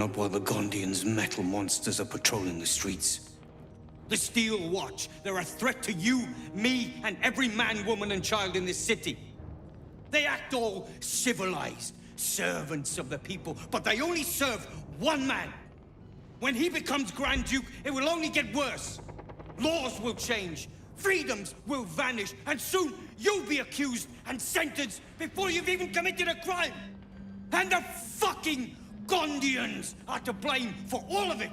Not while the Gondians' metal monsters are patrolling the streets. The Steel Watch, they're a threat to you, me, and every man, woman, and child in this city. They act all civilized, servants of the people, but they only serve one man. When he becomes Grand Duke, it will only get worse. Laws will change, freedoms will vanish, and soon you'll be accused and sentenced before you've even committed a crime. And the fucking Gondians are to blame for all of it.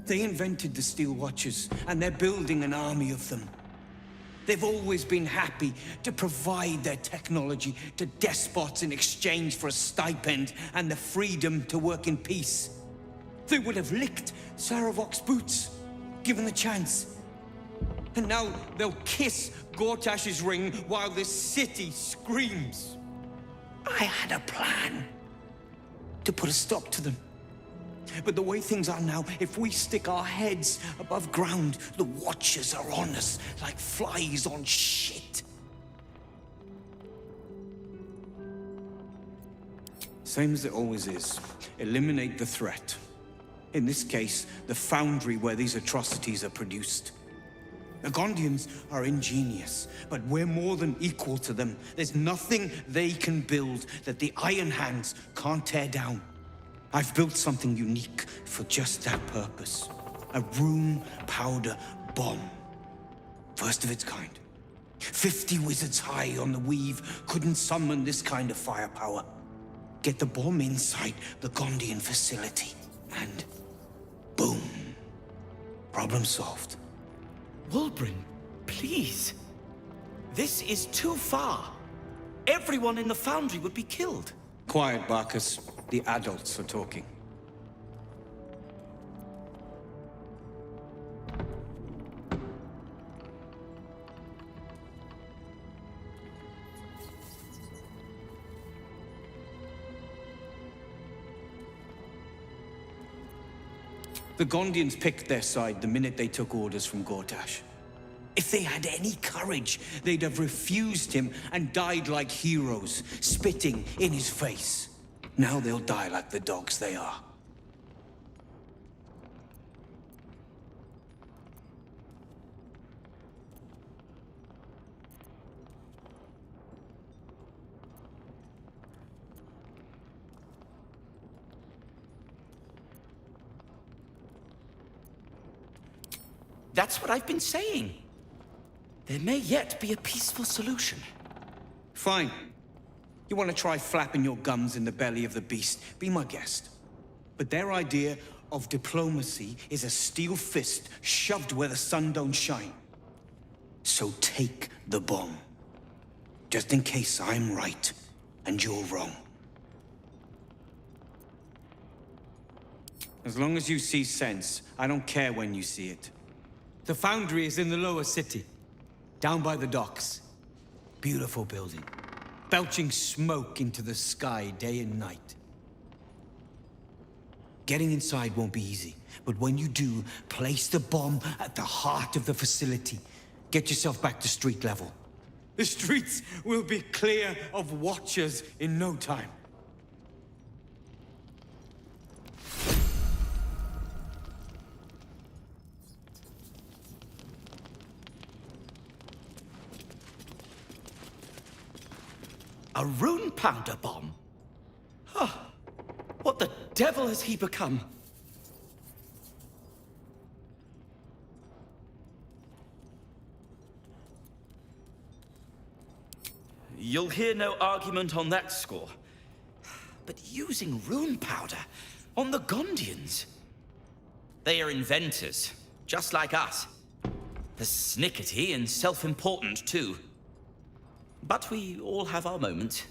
They invented the Steel Watchers, and they're building an army of them. They've always been happy to provide their technology to despots in exchange for a stipend and the freedom to work in peace. They would have licked Saravok's boots, given the chance. And now they'll kiss Gortash's ring while this city screams. I had a plan to put a stop to them. But the way things are now, if we stick our heads above ground, the Watchers are on us like flies on shit. Same as it always is. Eliminate the threat. In this case, the foundry where these atrocities are produced. The Gondians are ingenious, but we're more than equal to them. There's nothing they can build that the Iron Hands can't tear down. I've built something unique for just that purpose. A rune powder bomb. First of its kind. 50 wizards high on the weave couldn't summon this kind of firepower. Get the bomb inside the Gondian facility, and boom. Problem solved. Wulbren, please. This is too far. Everyone in the foundry would be killed. Quiet, Barkus. The adults are talking. The Gondians picked their side the minute they took orders from Gortash. If they had any courage, they'd have refused him and died like heroes, spitting in his face. Now they'll die like the dogs they are. That's what I've been saying. There may yet be a peaceful solution. Fine. You want to try flapping your gums in the belly of the beast? Be my guest. But their idea of diplomacy is a steel fist shoved where the sun don't shine. So take the bomb. Just in case I'm right and you're wrong. As long as you see sense, I don't care when you see it. The foundry is in the lower city, down by the docks. Beautiful building. Belching smoke into the sky day and night. Getting inside won't be easy, but when you do, place the bomb at the heart of the facility. Get yourself back to street level. The streets will be clear of Watchers in no time. A rune powder bomb? Huh. What the devil has he become? You'll hear no argument on that score. But using rune powder on the Gondians? They are inventors, just like us. They're snickety and self-important, too. But we all have our moments.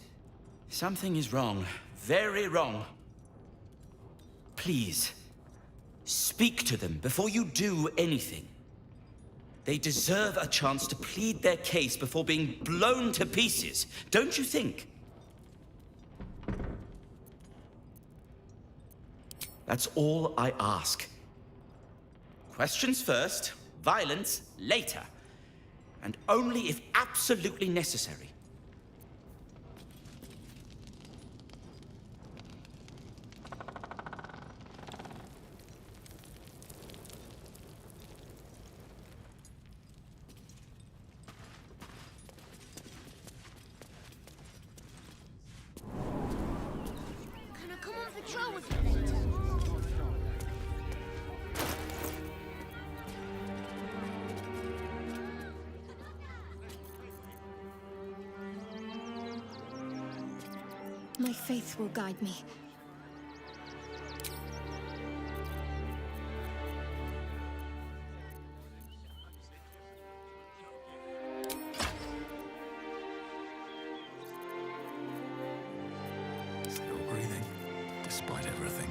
Something is wrong. Very wrong. Please, speak to them before you do anything. They deserve a chance to plead their case before being blown to pieces, don't you think? That's all I ask. Questions first, violence later. and only if absolutely necessary. Can I come on patrol with you later? My faith will guide me. Still breathing, despite everything.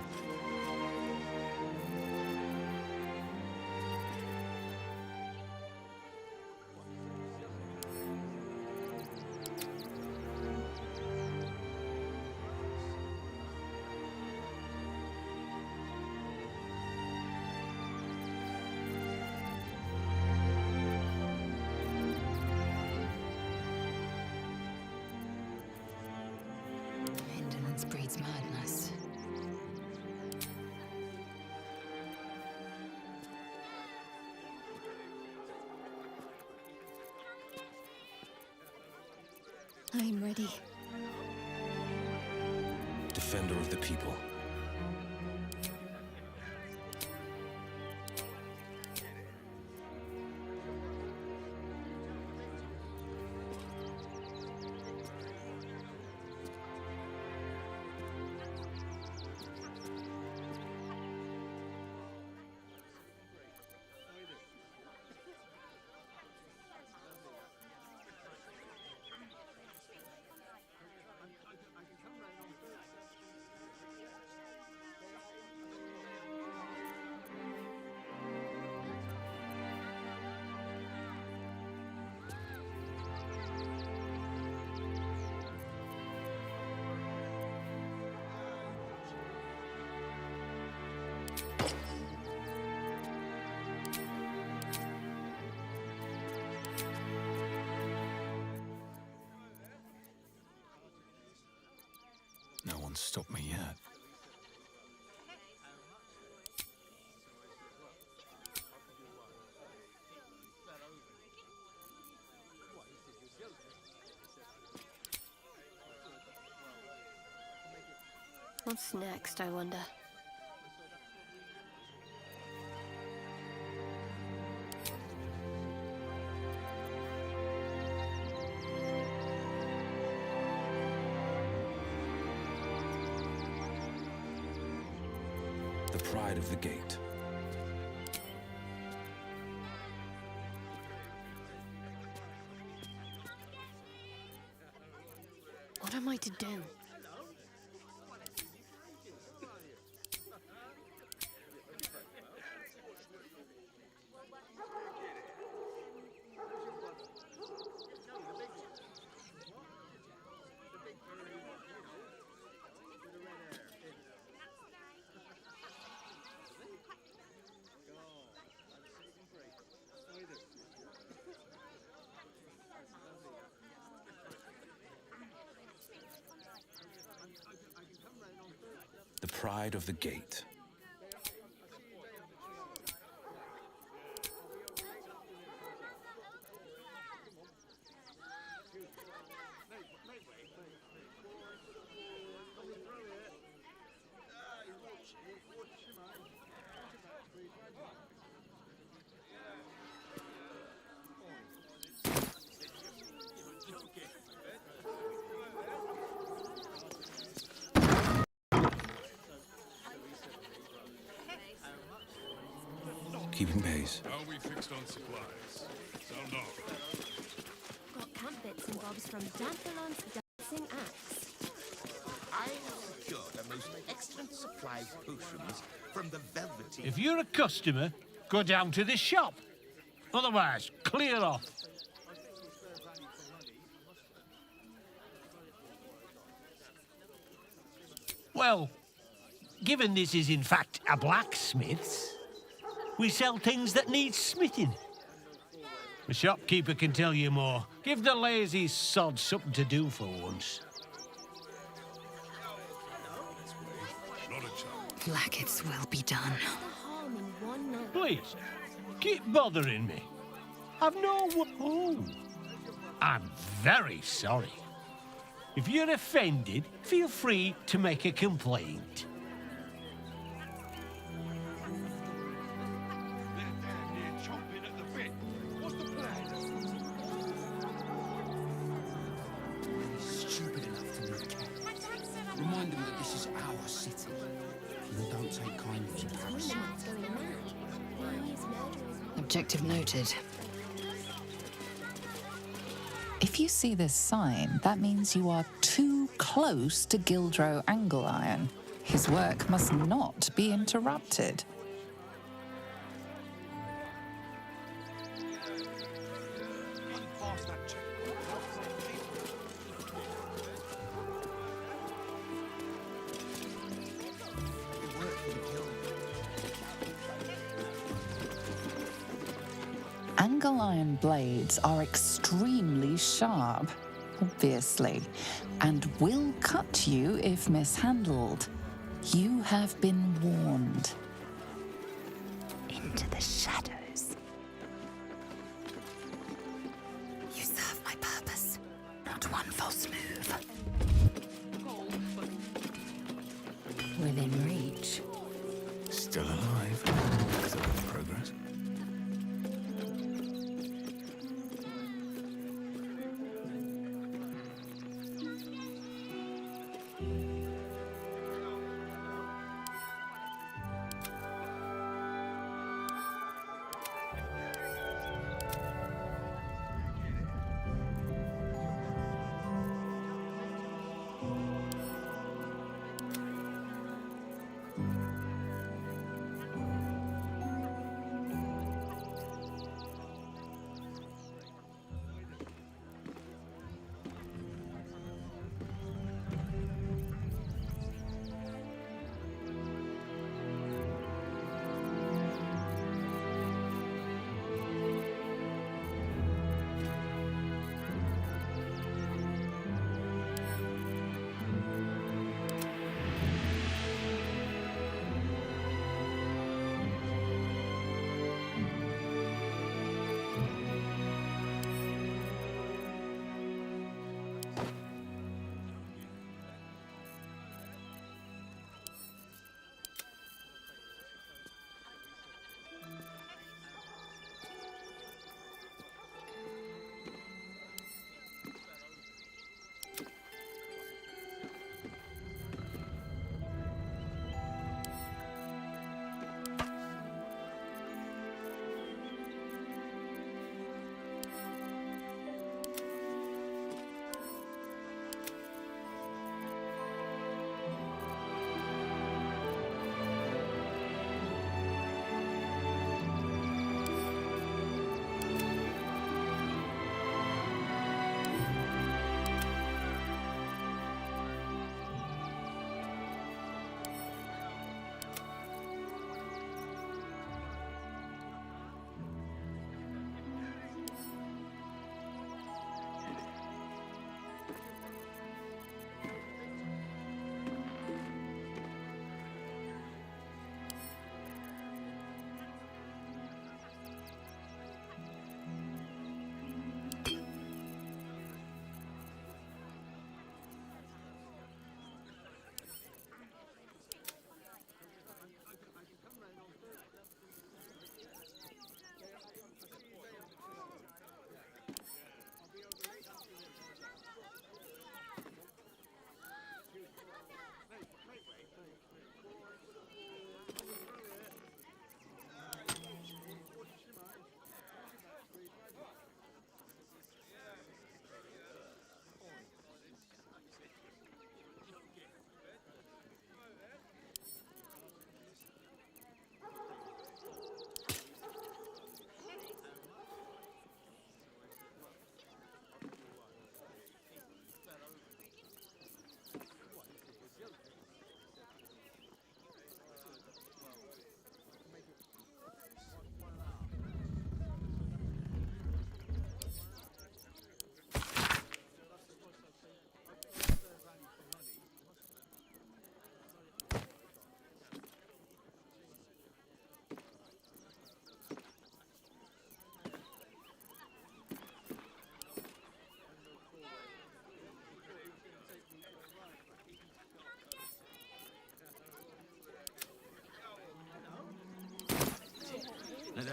Indolence breeds madness. I'm ready. Defender of the people. No one's stopped me yet. What's next, I wonder? The pride of the gate. What am I to do? The pride of the gate. Keeping pace. How are we fixed on supplies? Sound off. Got camp bits and bobs from Danthalon's dancing axe. I secured the most excellent supply of potions from the Velveteen. If you're a customer, go down to the shop. Otherwise, clear off. Well, given this is in fact a blacksmith's, we sell things that need smithing. The shopkeeper can tell you more. Give the lazy sod something to do for once. Not a chance. Blackets will be done. Harm in one night. Please, keep bothering me. I've no... Oh, I'm very sorry. If you're offended, feel free to make a complaint. Stupid enough to leave camp. Remind them that this is our city. And don't take kindly to Paris. It's going mad. These murderers. Objective noted. If you see this sign, that means you are too close to Gildro Angleiron. His work must not be interrupted. Angleiron blades are extremely sharp, obviously, and will cut you if mishandled. You have been warned. Into the shadows. You serve my purpose. Not one false move. Within reach. Still alive. Still in progress.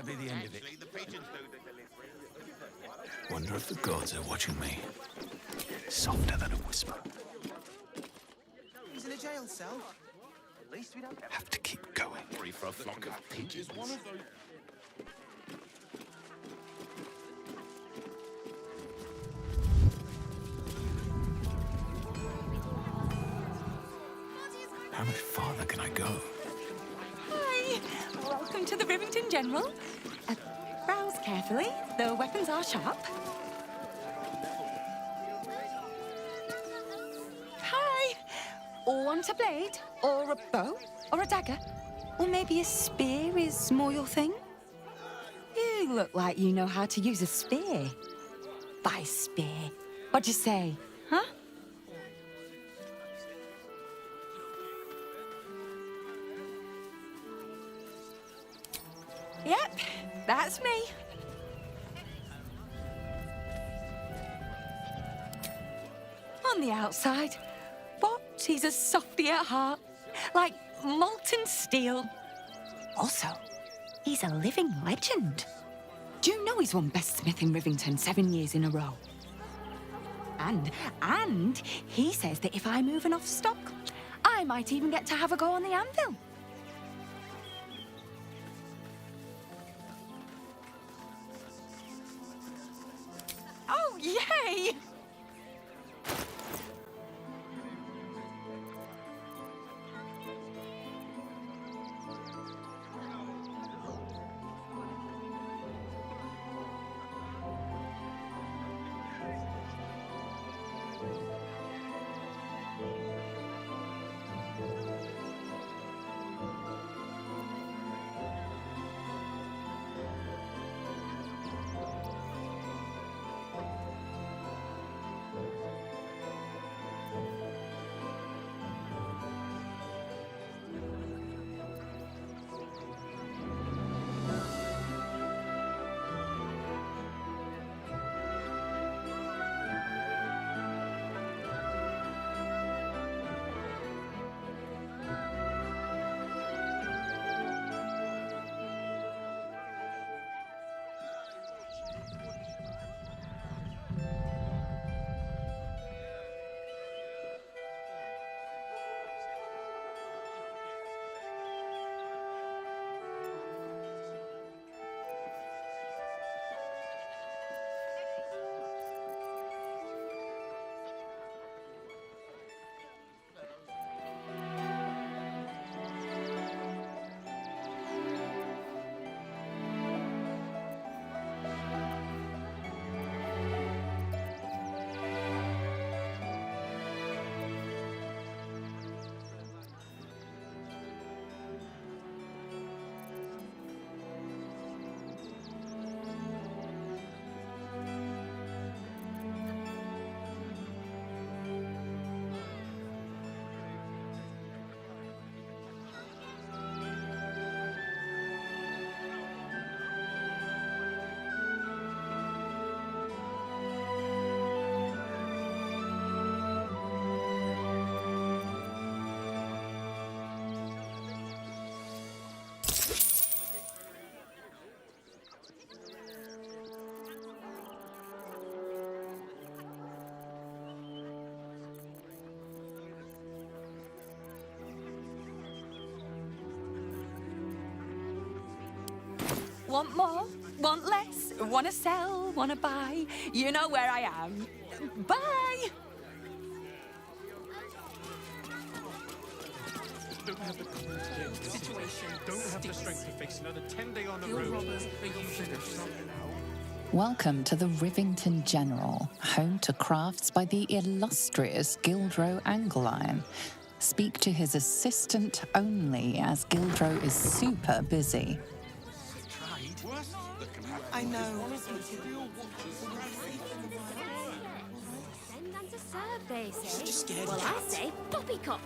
be the end of it. Actually, the patients do the delivery. Wonder if the gods are watching me. Softer than a whisper. He's in a jail cell. At least we don't Have to keep going. Free for a flock of pigeons. How much farther can I go? Hi, welcome to the Rivington General. Browse carefully, the weapons are sharp. Hi, want a blade, or a bow, or a dagger? Or maybe a spear is more your thing? You look like you know how to use a spear. By spear, what'd you say, huh? Yep, that's me. On the outside, but he's a softy at heart, like molten steel. Also, he's a living legend. Do you know he's won Best Smith in Rivington 7 years in a row? And he says that if I move enough stock, I might even get to have a go on the anvil. Oh, yay! Want more? Want less? Wanna sell? Wanna buy? You know where I am. Bye! Don't have the situation. Don't have the strength to face another 10-day on the road. Welcome to the Rivington General, home to crafts by the illustrious Gildro Angliron. Speak to his assistant only, as Gildro is super busy. I know. Send and to serve, they say. Just scared Well, cat. I say poppycock.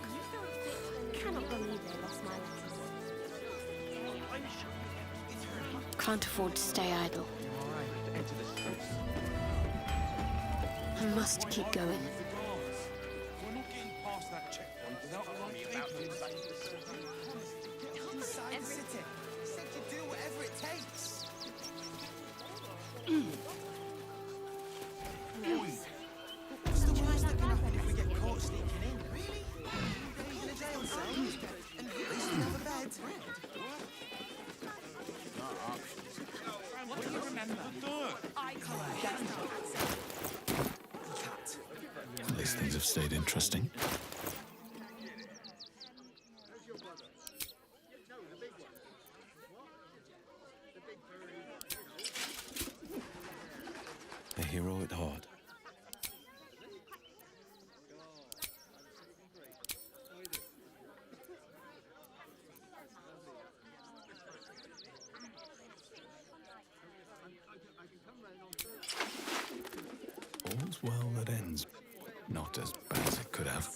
Cannot believe they lost my letters. Can't afford to stay idle. I must keep going. We're not getting past that checkpoint without a lot of paper. Inside the city. Said you'd do whatever it takes. Things have stayed interesting. A hero at heart. All's well that ends. Not as bad as it could have.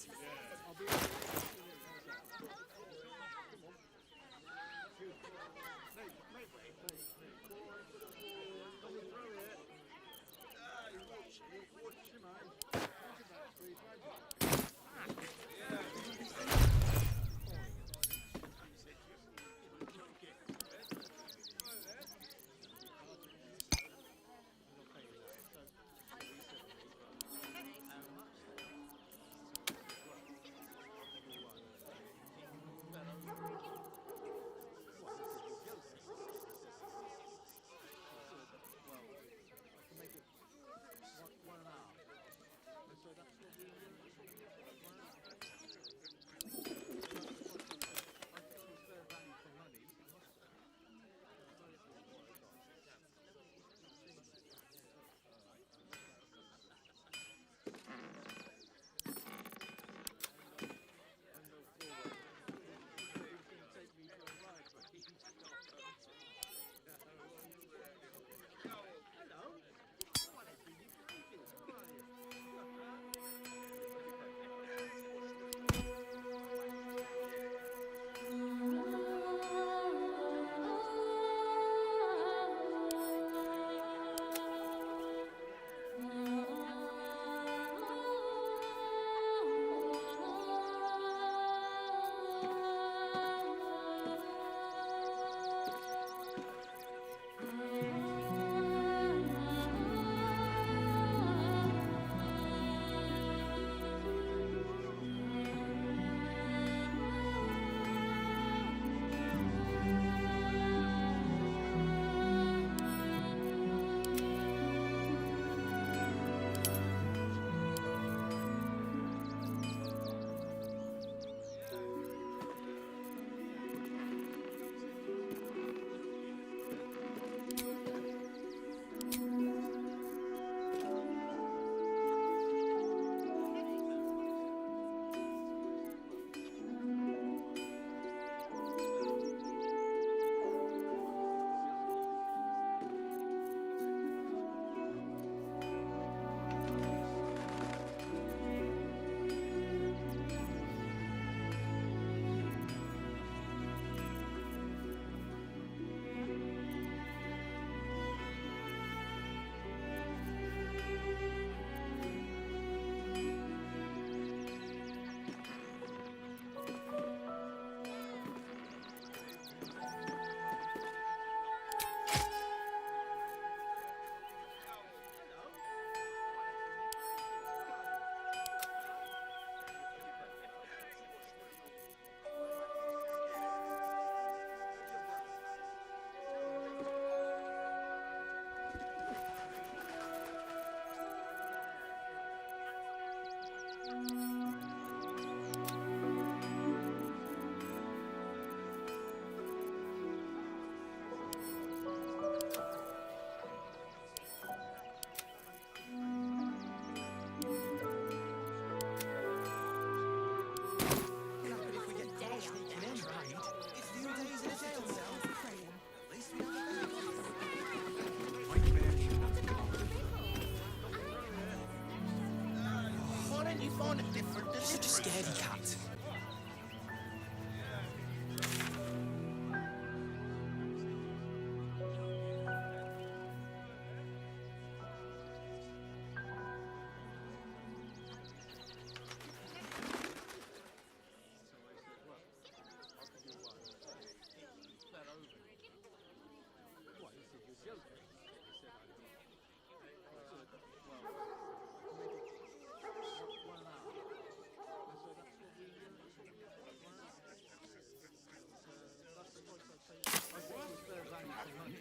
Such a scaredy cat.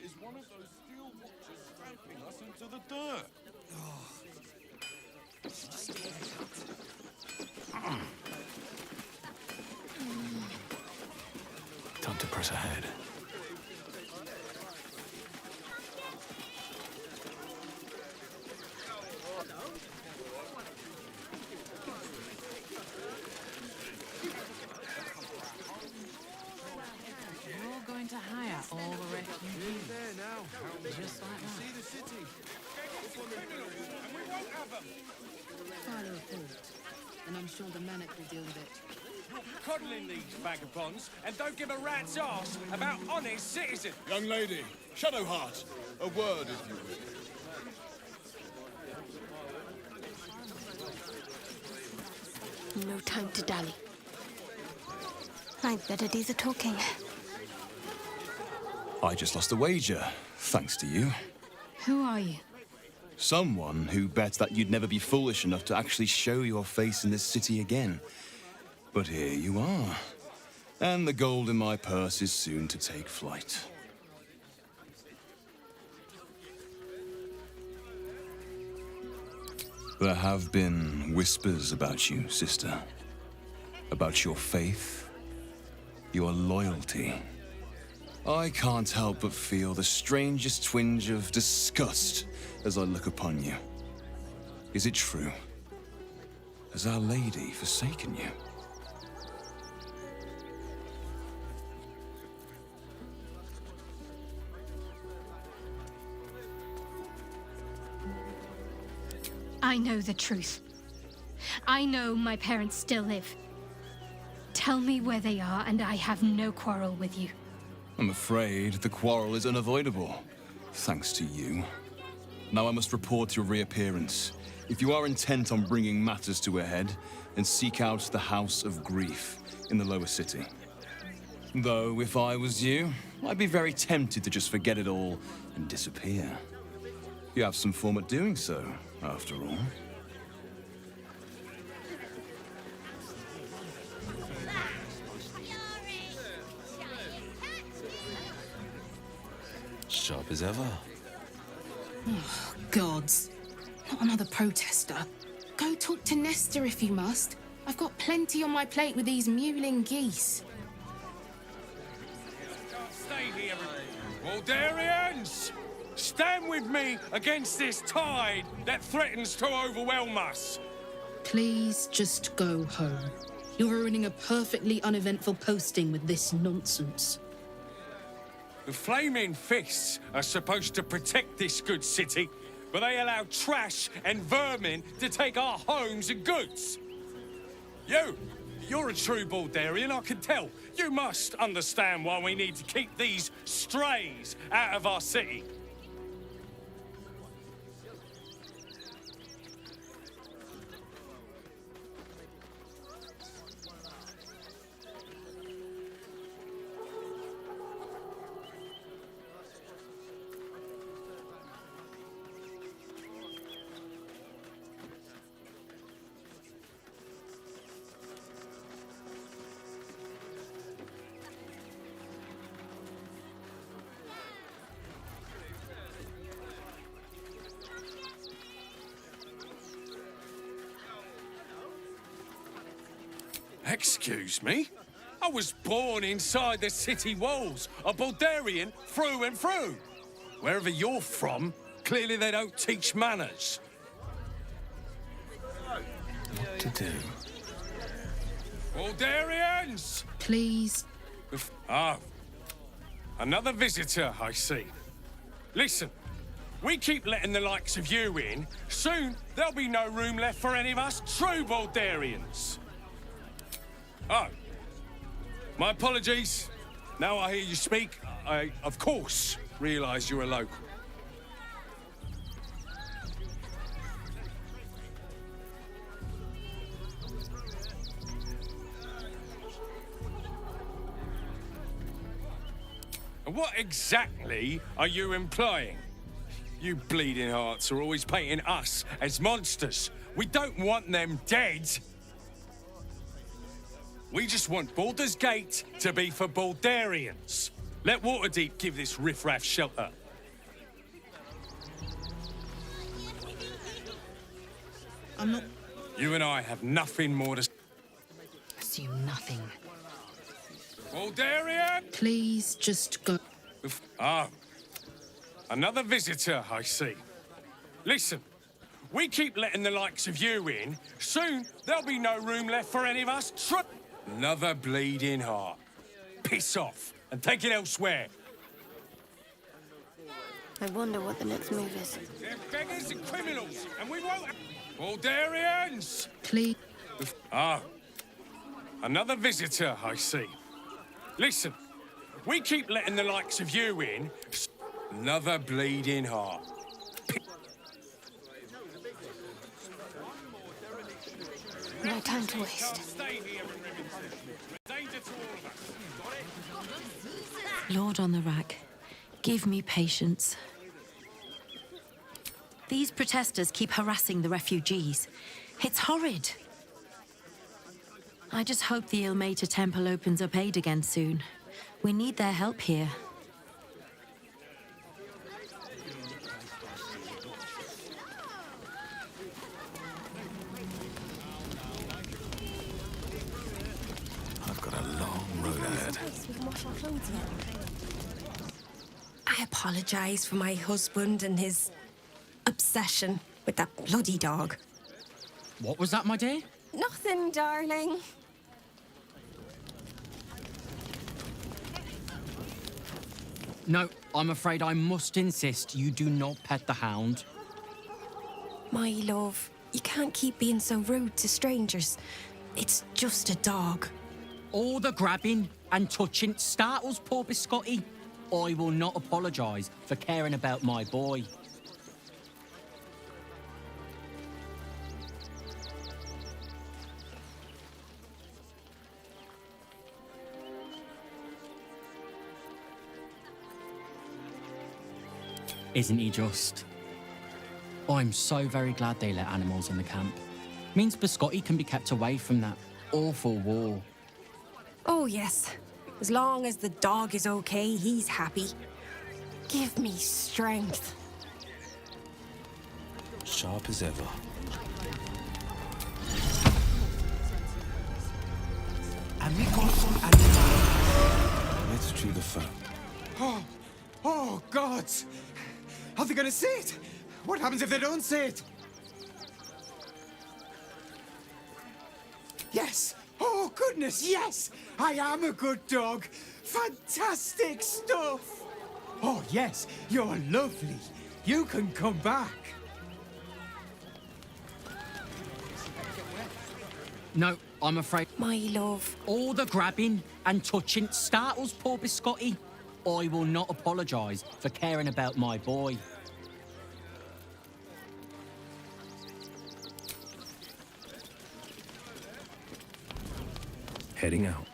Is one of those steel watches stamping us into the dirt? Oh, such a scaredy cat. to press ahead. You're going to hire all the refugees. There now. Just like that. See the city. And we won't have them. File a report, and I'm sure the Manic will deal with it. Coddling these vagabonds, and don't give a rat's ass about honest citizens. Young lady, Shadowheart, a word if you will. No time to dally. I'd better do the talking. I just lost a wager, thanks to you. Who are you? Someone who bet that you'd never be foolish enough to actually show your face in this city again. But here you are. And the gold in my purse is soon to take flight. There have been whispers about you, sister. About your faith, your loyalty. I can't help but feel the strangest twinge of disgust as I look upon you. Is it true? Has Our Lady forsaken you? I know the truth. I know my parents still live. Tell me where they are, and I have no quarrel with you. I'm afraid the quarrel is unavoidable, thanks to you. Now I must report your reappearance. If you are intent on bringing matters to a head, then seek out the House of Grief in the lower city. Though, if I was you, I'd be very tempted to just forget it all and disappear. You have some form at doing so, after all. Sharp as ever. Oh, gods. Not another protester. Go talk to Nestor if you must. I've got plenty on my plate with these mewling geese. Stay here. Waldarians! Stand with me against this tide that threatens to overwhelm us. Please just go home. You're ruining a perfectly uneventful posting with this nonsense. The Flaming Fists are supposed to protect this good city, but they allow trash and vermin to take our homes and goods. You're a true Baldurian, I can tell. You must understand why we need to keep these strays out of our city. Excuse me? I was born inside the city walls, a Baldurian through and through. Wherever you're from, clearly they don't teach manners. What to do? Baldurians! Please. Ah, another visitor, I see. Listen, we keep letting the likes of you in. Soon, there'll be no room left for any of us true Baldurians. Oh, my apologies. Now I hear you speak, I, of course, realise you're a local. And what exactly are you implying? You bleeding hearts are always painting us as monsters. We don't want them dead. We just want Baldur's Gate to be for Baldurians. Let Waterdeep give this riffraff shelter. I'm not... You and I have nothing more to... Assume nothing. Baldurian! Please just go. Ah. Another visitor, I see. Listen, we keep letting the likes of you in. Soon, there'll be no room left for any of us. Another bleeding heart. Piss off and take it elsewhere. I wonder what the next move is. They're beggars and criminals, and we won't... Baldurians! Please. Ah. Another visitor, I see. Listen, we keep letting the likes of you in. Another bleeding heart. No time to waste. Lord on the rack, give me patience. These protesters keep harassing the refugees. It's horrid. I just hope the Ilmater Temple opens up aid again soon. We need their help here. I've got a long road ahead. I apologise for my husband and his obsession with that bloody dog. What was that, my dear? Nothing, darling. No, I'm afraid I must insist you do not pet the hound. My love, you can't keep being so rude to strangers. It's just a dog. All the grabbing and touching startles poor Biscotti. I will not apologise for caring about my boy. Isn't he just? I'm so very glad they let animals in the camp. Means Biscotti can be kept away from that awful war. Oh, yes. As long as the dog is okay, he's happy. Give me strength. Sharp as ever. And we got some animals. Let's chew the fat. Oh, oh, God! Are they gonna see it? What happens if they don't see it? Yes! Oh, goodness, yes! I am a good dog! Fantastic stuff! Oh, yes, you're lovely. You can come back. No, I'm afraid... My love. All the grabbing and touching startles poor Biscotti. I will not apologise for caring about my boy. Heading out.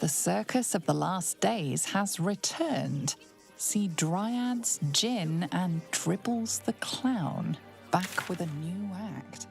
The circus of the last days has returned. See Dryads, Jin, and Dribbles the Clown back with a new act.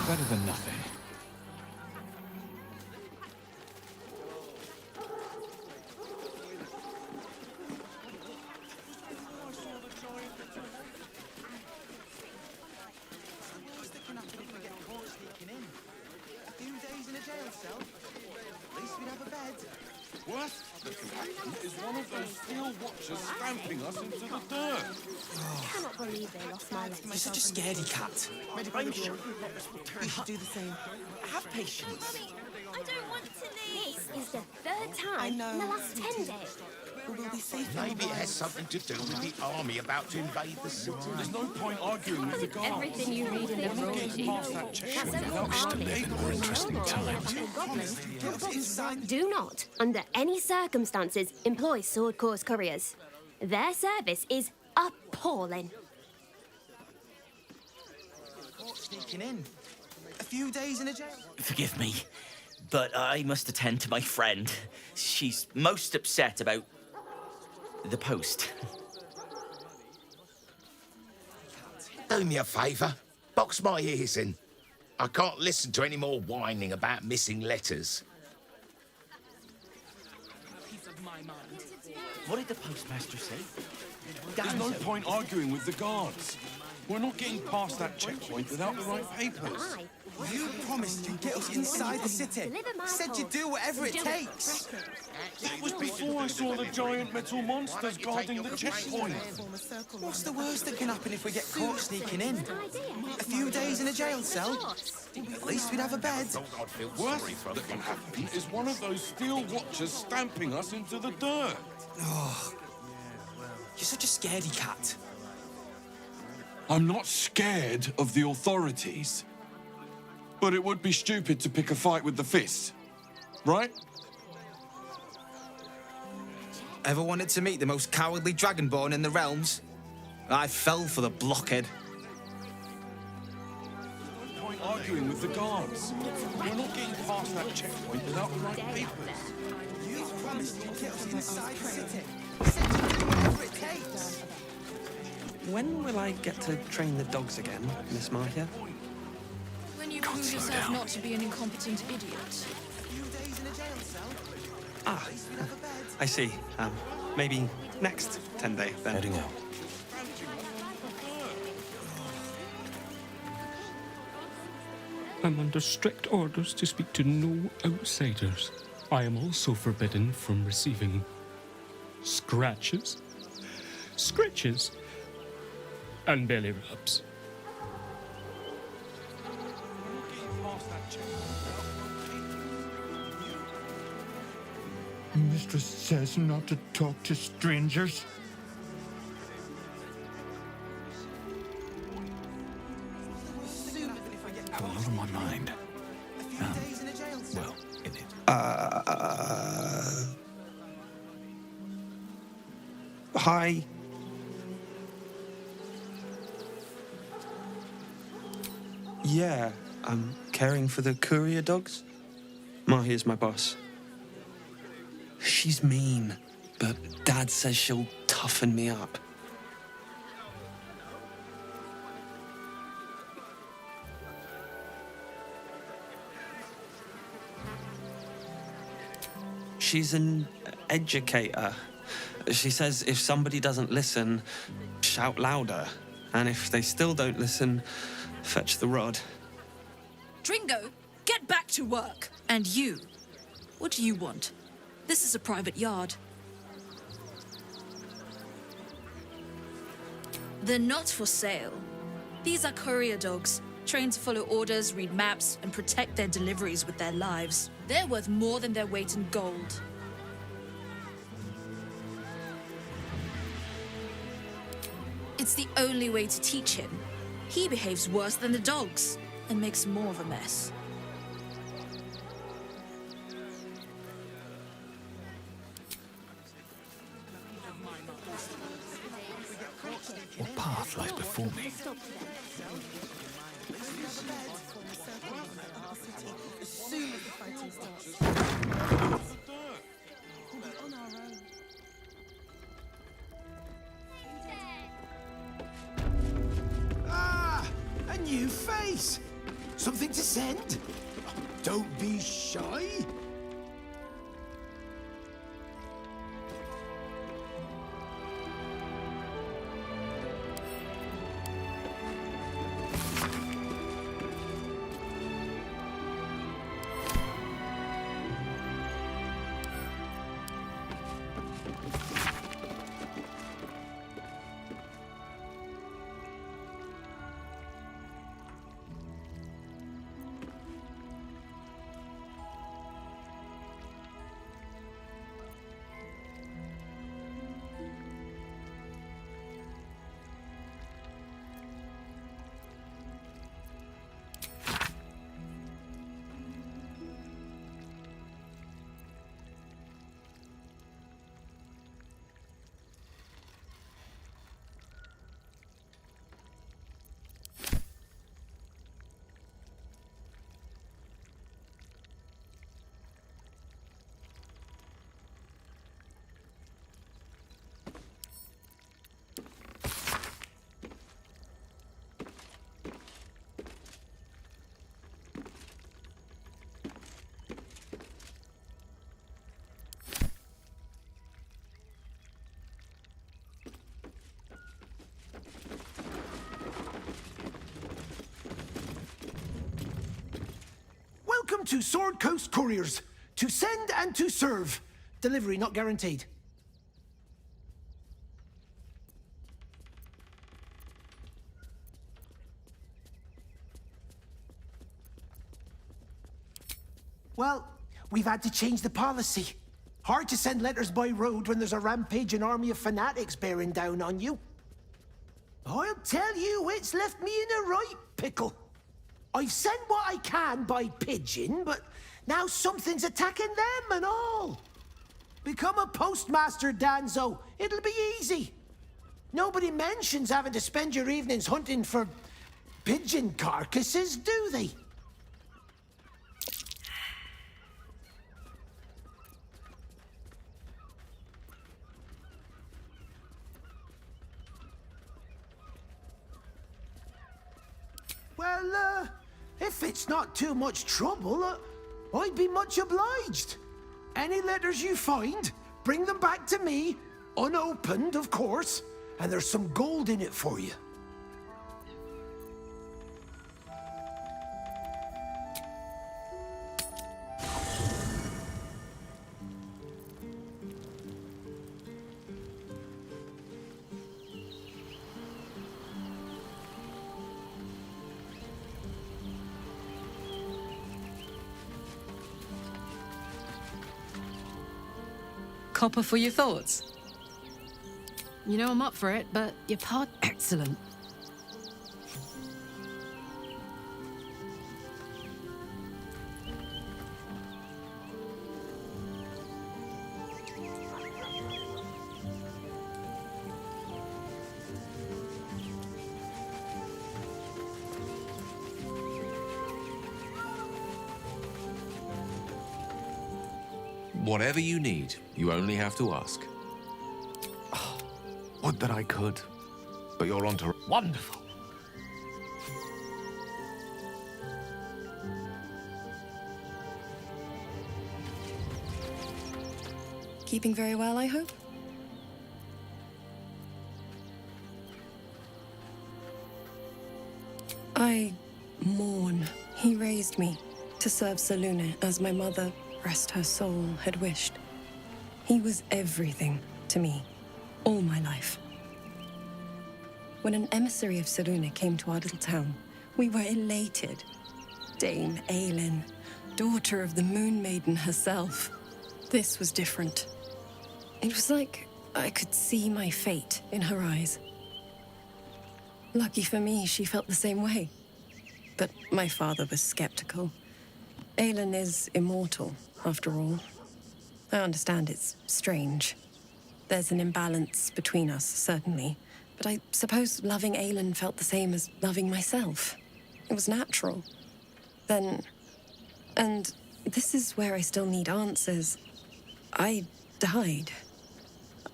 Better than nothing. A few days in a jail cell. At least we'd have a bed. What? that can happen is one of those steel watchers stamping us into the dirt. I cannot believe they lost my legs. You're such a scaredy cat. I'm sure we should do the same. Have patience. I don't want to leave. This is the third time in the last 10 days. Maybe it has something to do with the army about to invade the city. There's no point arguing with the guards. Everything you read in the We're not rules getting past that checkpoint without Do not, under any circumstances, employ Sword Corps couriers. Their service is appalling. Sneaking in. A few days in a jail. Forgive me, but I must attend to my friend. She's most upset about the post. Do me a favour. Box my ears in. I can't listen to any more whining about missing letters. What did the postmaster say? There's no point arguing with the guards. We're not getting past that checkpoint without the right papers. You promised you'd get us inside the city. Said you'd do whatever it takes. That was before I saw the giant metal monsters guarding the checkpoint. What's the worst that can happen if we get caught sneaking in? A few days in a jail cell? At least we'd have a bed. Worst that can happen is one of those steel watchers stamping us into the dirt. Oh, you're such a scaredy cat. I'm not scared of the authorities. But it would be stupid to pick a fight with the fist, right? Ever wanted to meet the most cowardly dragonborn in the realms? I fell for the blockhead. No point arguing with the guards. We're not getting past that checkpoint without the right papers. You promised you'd get us inside the city. Said you'd do whatever it takes. When will I get to train the dogs again, Miss Marcia? When you prove yourself not to be an incompetent idiot. Ah, I see. Maybe next 10 day then. Heading out. I'm under strict orders to speak to no outsiders. I am also forbidden from receiving scratches, scritches, and belly rubs. Mistress says not to talk to strangers. Have a lot on my mind. Well, in it. Hi. Yeah, I'm caring for the courier dogs. Mahia's my boss. She's mean, but Dad says she'll toughen me up. She's an educator. She says if somebody doesn't listen, shout louder. And if they still don't listen, fetch the rod. Dringo, get back to work. And you, what do you want? This is a private yard. They're not for sale. These are courier dogs, trained to follow orders, read maps, and protect their deliveries with their lives. They're worth more than their weight in gold. It's the only way to teach him. He behaves worse than the dogs and makes more of a mess. What path lies before me? Ah! A new face! Something to send? Don't be shy. Welcome to Sword Coast Couriers. To send and to serve. Delivery not guaranteed. Well, we've had to change the policy. Hard to send letters by road when there's a rampaging army of fanatics bearing down on you. I'll tell you, it's left me in a right pickle. I've sent what I can by pigeon, but now something's attacking them and all. Become a postmaster, Danzo. It'll be easy. Nobody mentions having to spend your evenings hunting for pigeon carcasses, do they? Well, if it's not too much trouble, I'd be much obliged. Any letters you find, bring them back to me, unopened, of course, and there's some gold in it for you. Copper for your thoughts? You know I'm up for it, but your part excellent. Whatever you need, you only have to ask. Would that I could. But you're on to... Wonderful. Keeping very well, I hope? I mourn. He raised me to serve Salune as my mother, rest her soul, had wished. He was everything to me, all my life. When an emissary of Salune came to our little town, we were elated. Dame Aelin, daughter of the Moon Maiden herself. This was different. It was like I could see my fate in her eyes. Lucky for me, she felt the same way. But my father was skeptical. Aelin is immortal, after all. I understand it's strange. There's an imbalance between us, certainly. But I suppose loving Aelin felt the same as loving myself. It was natural. Then... And this is where I still need answers. I died.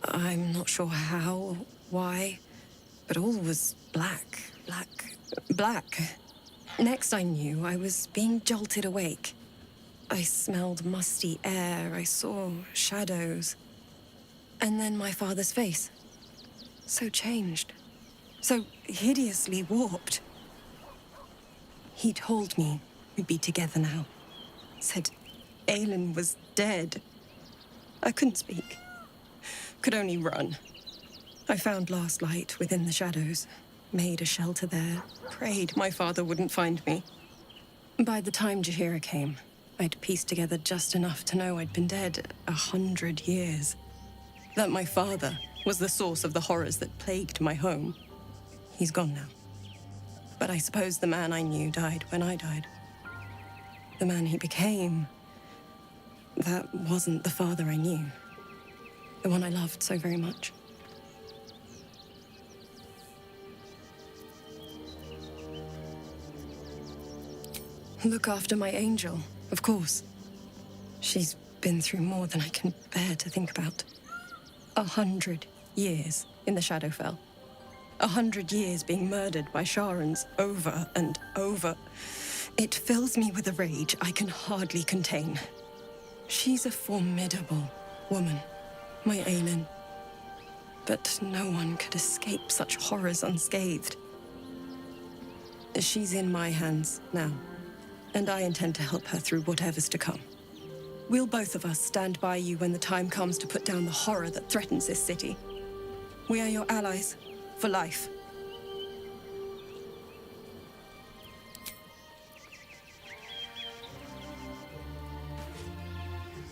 I'm not sure how, why, but all was black. Next I knew, I was being jolted awake. I smelled musty air, I saw shadows. And then my father's face. So changed. So hideously warped. He told me we'd be together now. Said Aelin was dead. I couldn't speak. Could only run. I found last light within the shadows. Made a shelter there. Prayed my father wouldn't find me. By the time Jaheira came, I'd pieced together just enough to know I'd been dead 100 years. That my father was the source of the horrors that plagued my home. He's gone now. But I suppose the man I knew died when I died. The man he became, that wasn't the father I knew. The one I loved so very much. Look after my angel, of course. She's been through more than I can bear to think about. 100 years in the Shadowfell. 100 years being murdered by Sharans over and over. It fills me with a rage I can hardly contain. She's a formidable woman, my Aelin. But no one could escape such horrors unscathed. She's in my hands now. And I intend to help her through whatever's to come. We'll both of us stand by you when the time comes to put down the horror that threatens this city. We are your allies, for life.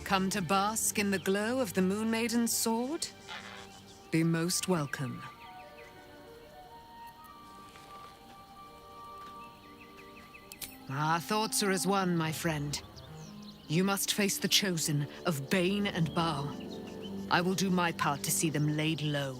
Come to bask in the glow of the Moon Maiden's sword? Be most welcome. Our thoughts are as one, my friend. You must face the Chosen of Bane and Baal. I will do my part to see them laid low.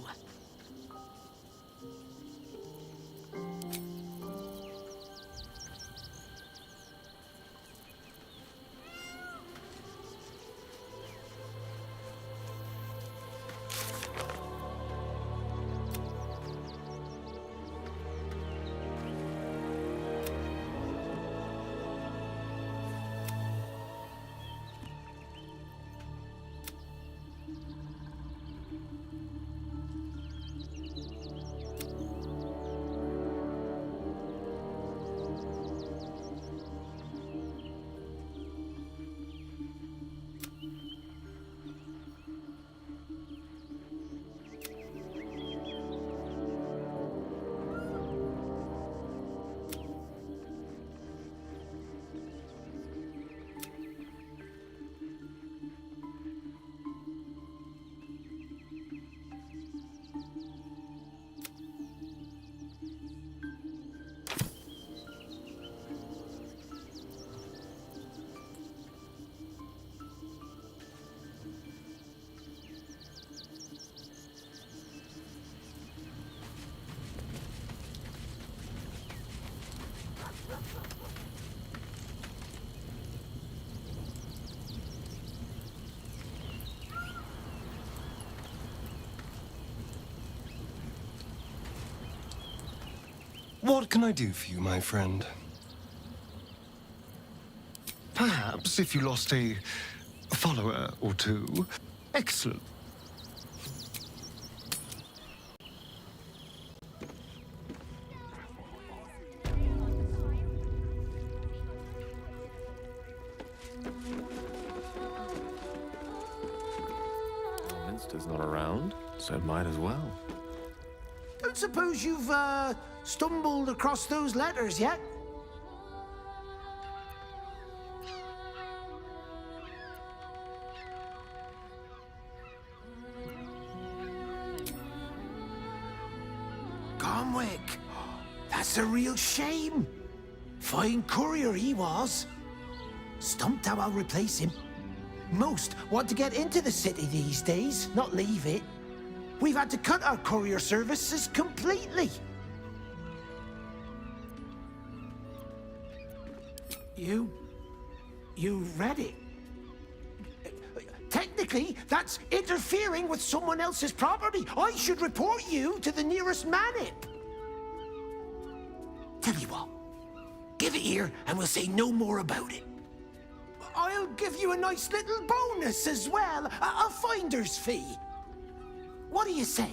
What can I do for you, my friend? Perhaps if you lost a follower or two. Excellent. Minster's not around, so might as well. Don't suppose you've, stumbled across those letters yet? Comwick! That's a real shame. Fine courier he was. Stumped how I'll replace him. Most want to get into the city these days, not leave it. We've had to cut our courier services completely. You read it. Technically, that's interfering with someone else's property. I should report you to the nearest manip. Tell you what, give it here and we'll say no more about it. I'll give you a nice little bonus as well, a finder's fee. What do you say?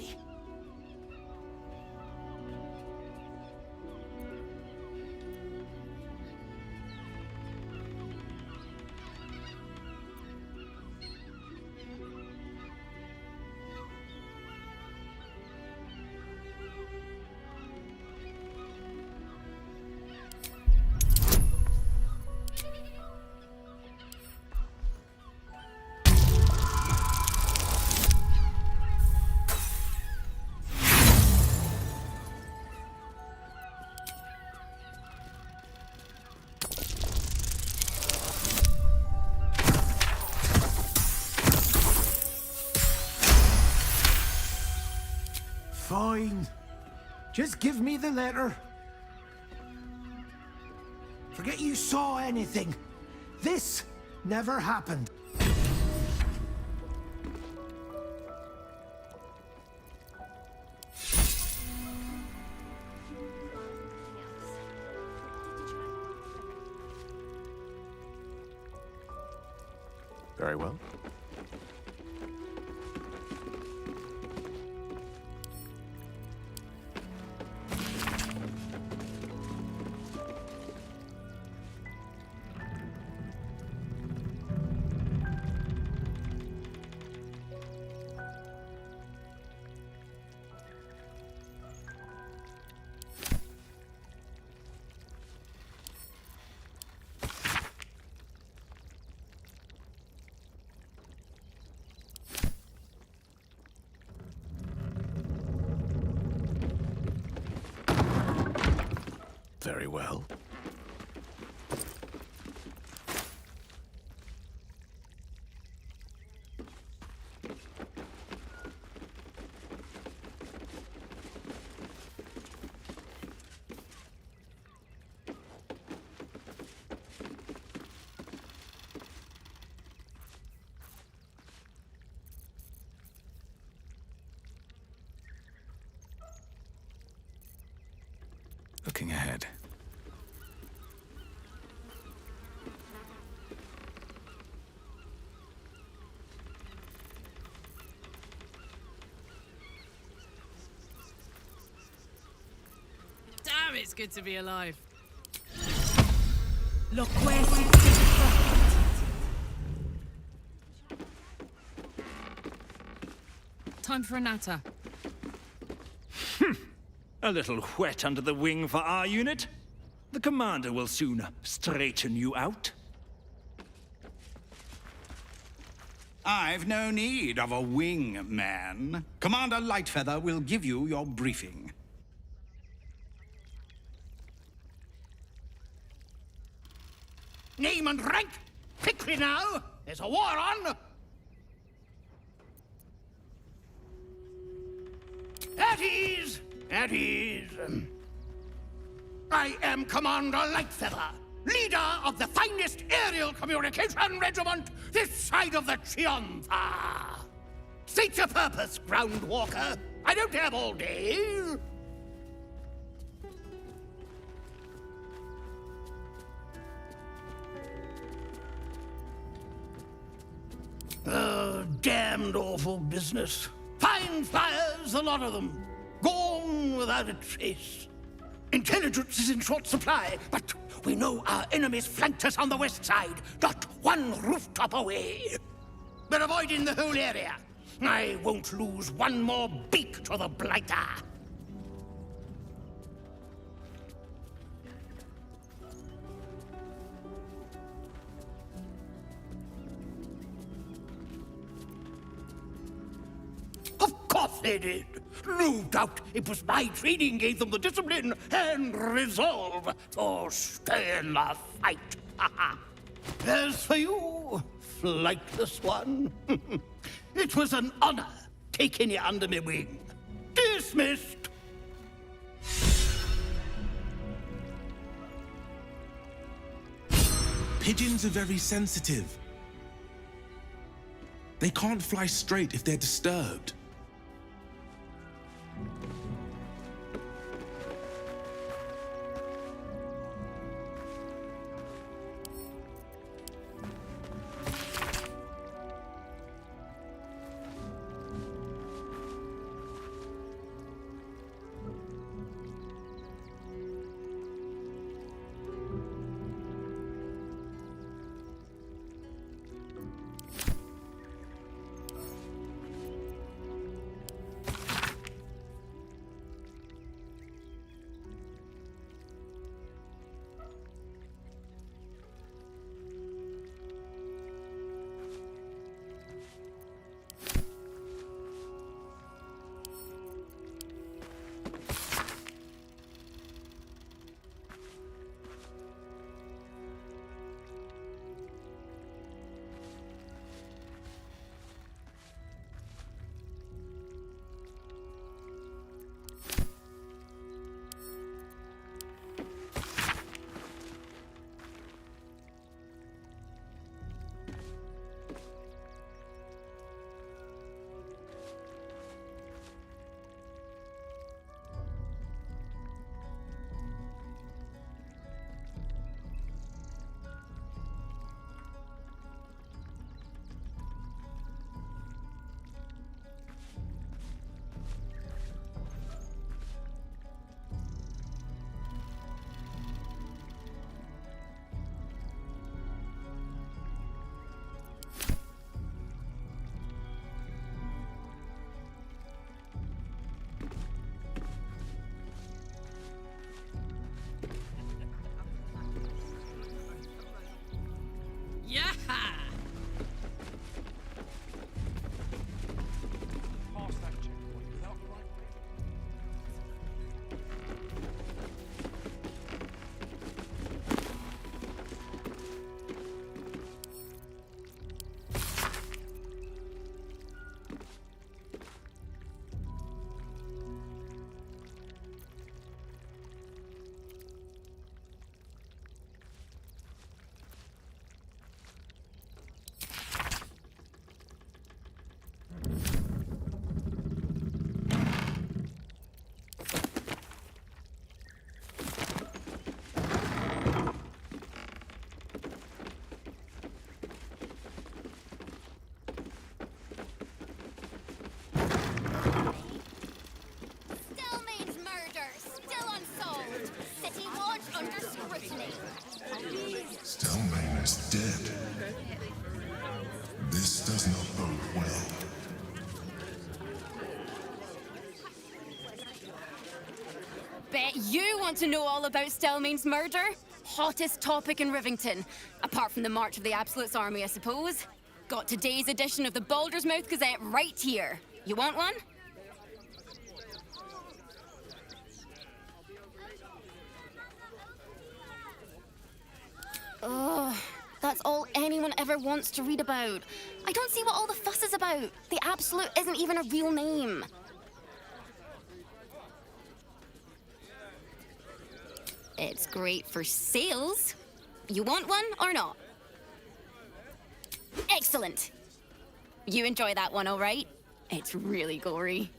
Fine. Just give me the letter. Forget you saw anything. This never happened. Very well. Very well. Looking ahead. Damn, it's good to be alive. Look where Time for a natter. A little wet under the wing for our unit. The commander will soon straighten you out. I've no need of a wing man. Commander Lightfeather will give you your briefing. Name and rank? Quickly now! There's a war on! At ease! At ease. I am Commander Lightfeather, leader of the finest aerial communication regiment this side of the Chiantha. State your purpose, Groundwalker. I don't have all day. Damned awful business. Fine fires, a lot of them. Gone without a trace. Intelligence is in short supply, but we know our enemies flanked us on the west side, not one rooftop away. We're avoiding the whole area. I won't lose one more beak to the blighter. Of course they did. No doubt it was my training gave them the discipline and resolve to stay in the fight. As for you, flightless one, it was an honor taking you under my wing. Dismissed. Pigeons are very sensitive. They can't fly straight if they're disturbed. under scrutiny. Stelmane is dead. This does not bode well. Bet you want to know all about Stelmane's murder? Hottest topic in Rivington. Apart from the March of the Absolute's army, I suppose. Got today's edition of the Baldur's Mouth Gazette right here. You want one? Ugh, that's all anyone ever wants to read about. I don't see what all the fuss is about. The Absolute isn't even a real name. It's great for sales. You want one or not? Excellent. You enjoy that one, all right? It's really gory.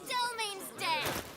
Stelmane's dead.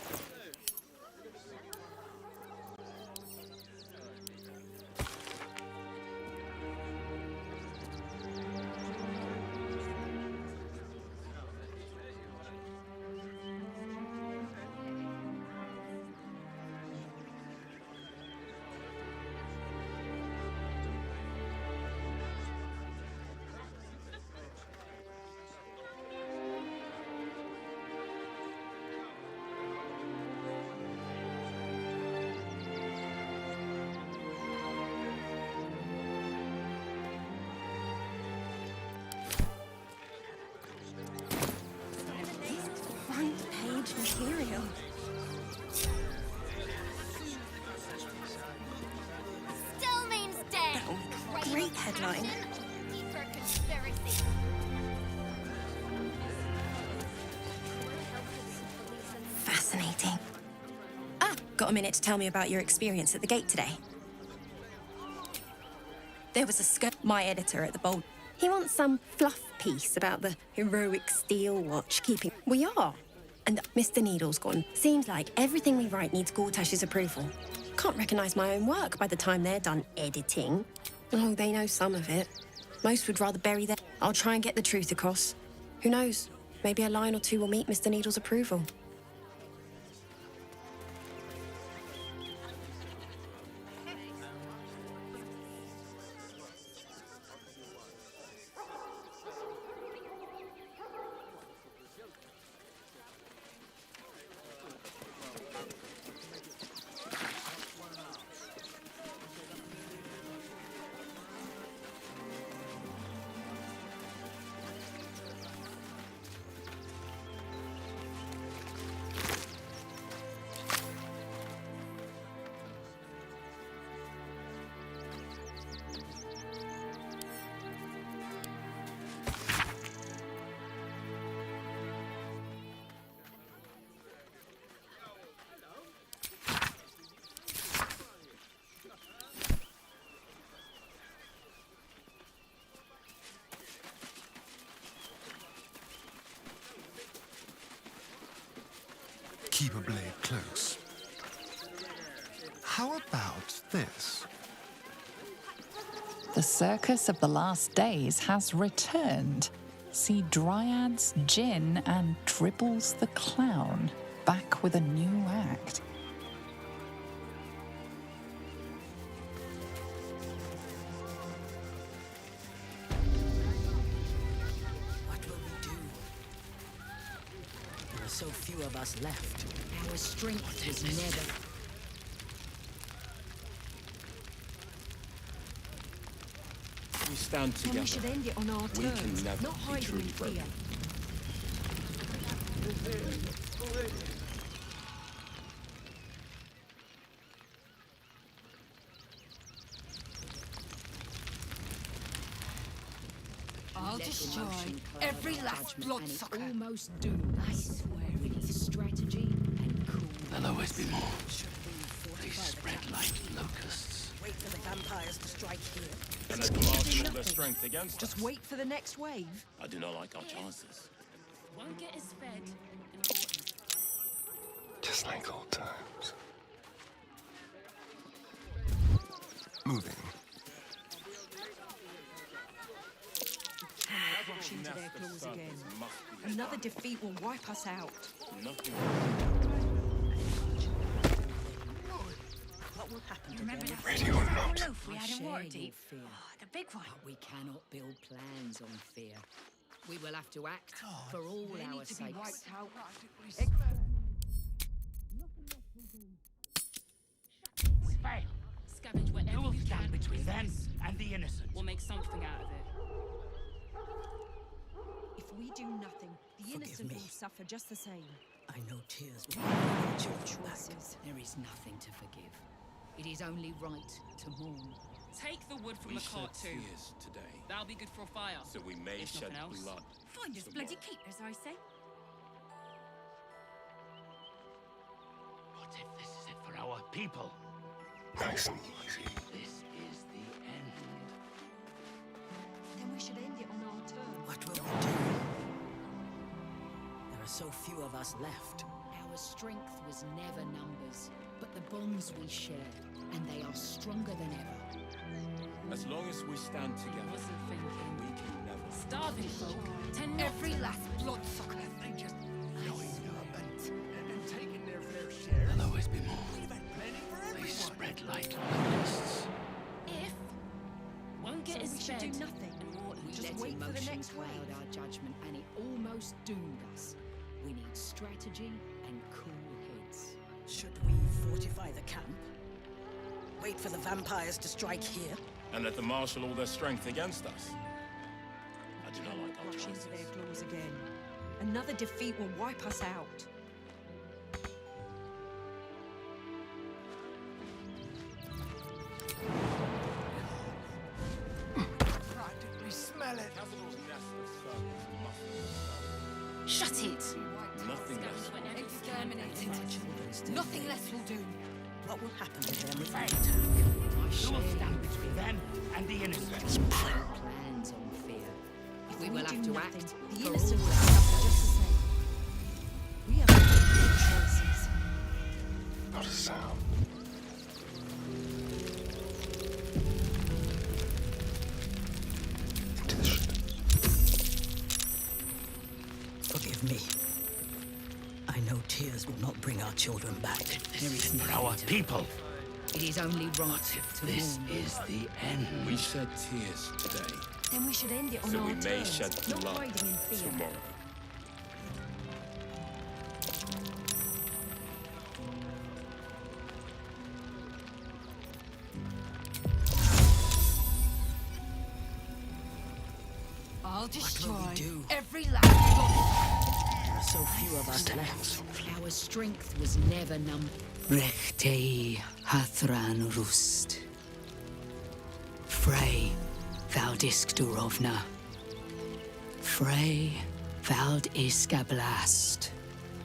Front page material. Stelmane's dead. Great headline. Deeper conspiracy. Fascinating. Ah, got a minute to tell me about your experience at the gate today? There was a my editor at the Bold. He wants some fluff piece about the heroic steel watch keeping. We are. And Mr. Needle's gone. Seems like everything we write needs Gortash's approval. Can't recognise my own work by the time they're done editing. Oh, they know some of it. Most would rather bury their... I'll try and get the truth across. Who knows? Maybe a line or two will meet Mr. Needle's approval. Keep a blade close. How about this? The circus of the last days has returned. See Dryads, Jin, and Dribbles the Clown back with a new act. What will we do? There are so few of us left. Our strength is never. We stand And together. we should end it on our We terms, can never not be hiding truly in fear. broken. I'll destroy every last bloodsucker. Almost doomed. I swear it's strategy and cool. There'll always be more. They spread like locusts. Wait for the vampires to strike here. And they marshal all their strength against us. Just wait for the next wave. I do not like our chances. Won't get us fed. Just like old times. Moving. Crush into their claws again. Another defeat will wipe us out. What will happen to Remember them? that Radio or not? Loaf we had in Waterdeep? Fear. The big one. But we cannot build plans on fear. We will have to act for all our sakes. We fail. Scavenge whatever You will you stand can between them and the innocent. We'll make something out of it. If we do nothing, the innocent will suffer just the same. I know tears will bring your choices. There is nothing to forgive. It is only right to mourn. Take the wood from We the cart shed too. tears today, That'll be good for a fire. so we may If shed nothing else. blood. Find us bloody keepers, I say. What if this is it for our people? Nice and easy. This is the end. Then we should end it on our terms. What will we do? There are so few of us left. Our strength was never numbers, but the bonds we share, and they are stronger than ever. As long as we stand together, Wasn't thinking. we can never. Starving folk. Every last bloodsucker. They just knowing and taking their fair share. There'll always be more. We've had plenty for They everyone. spread like locusts. If won't get So his we should do bed nothing. We Just let wait for the emotion next cloud wave. our judgment, and it almost doomed us. We need strategy and cool heads. Should we fortify the camp? Wait for the vampires to strike here? And let them marshal all their strength against us. I do not like our Crush chances. into their claws again. Another defeat will wipe us out. Practically smell it. Cazador's nest of serpents must be Shut it! nothing less. Exterminating our children. Nothing less will do. What will happen to them if we Fail. attack? You will stand between them and the innocent. Plans on fear. If we will have to act. The for innocent all will our suffer just the same. We have to make good choices. Not a sound. Into the ship. Forgive me. I know tears will not bring our children back. This is for our people. It is only right to This mourn. is the end. We shed tears today, Then we should end it on so our we may terms, shed not blood hiding in fear. tomorrow. I'll destroy will we do? every last one. There are so few of us left. Our strength was never numbered. Rechtei Hathran Rust. Frey Valdisk Durovna. Frey Vald Iskablast.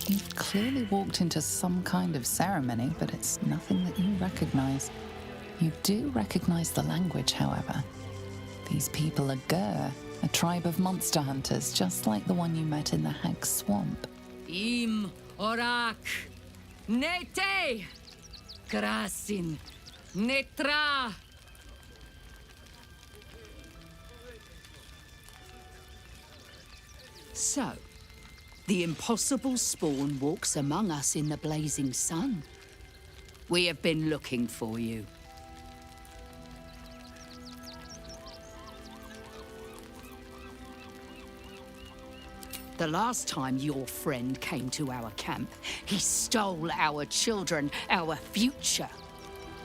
You've clearly walked into some kind of ceremony, but it's nothing that you recognize. You do recognize the language, however. These people are Gur, a tribe of monster hunters, just like the one you met in the Hag Swamp. Im Orak. Nete. Krasin. Netra. So, the impossible spawn walks among us in the blazing sun. We have been looking for you. The last time your friend came to our camp, he stole our children, our future.